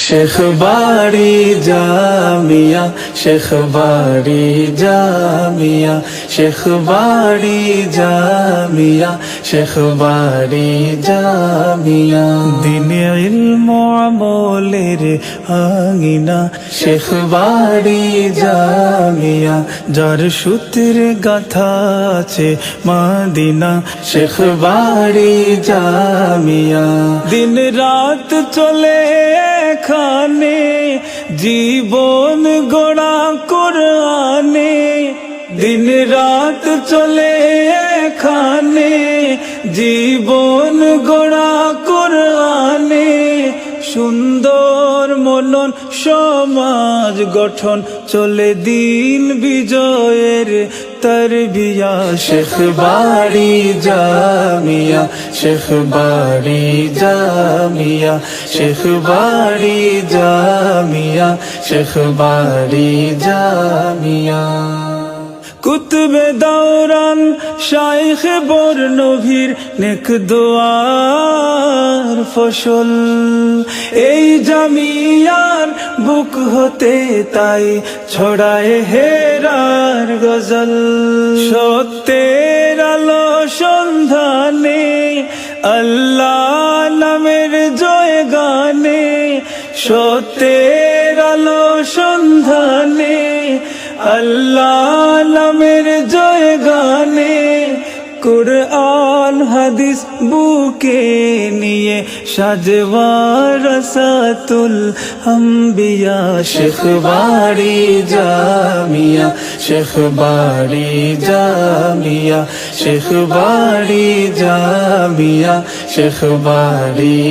শেখ বাড়ি জামিয়া, শেখ বাড়ি জামিয়া, শেখ বাড়ি জামিয়া, শেখ বাড়ি জামিয়া। দিনে ইলম আমলের আঙিনা, শেখ বাড়ি জামিয়া। যার সূত্রের গাথা আছে মদিনা, শেখ বাড়ি জামিয়া। দিন রাত চলে এখানে, জীবন গড়া কোরআনে। দিন রাত চলে এখানে, জীবন গড়া কোরআনে। সুন্দর মনন সমাজ গঠন, চলে দিন বিজয়ের তরবিয়া। শেখ বাড়ি জামিয়া, শেখ বাড়ি জামিয়া, শেখ বাড়ি জামিয়া, শেখ বাড়ি জামিয়া। কুতুবে দৌরান শাইখ বরনভীর নেক দোয়ার ফসল। এই জামিয়ার বুক হতে তাই ছড়ায় হেরার গজল। সত্যের আলো সন্ধানে, আল্লাহ নামের জয় গানে। সত্যের আলো সন্ধানে, আল্লাহ নামের জয় গানে। কুরআন হাদিস বুকে নিয়ে সাজওয়ার রাসাতুল আম্বিয়া। শেখ বাড়ি জামিয়া, শেখ বাড়ি জামিয়া, শেখ বাড়ি জামিয়া, শেখ বাড়ি।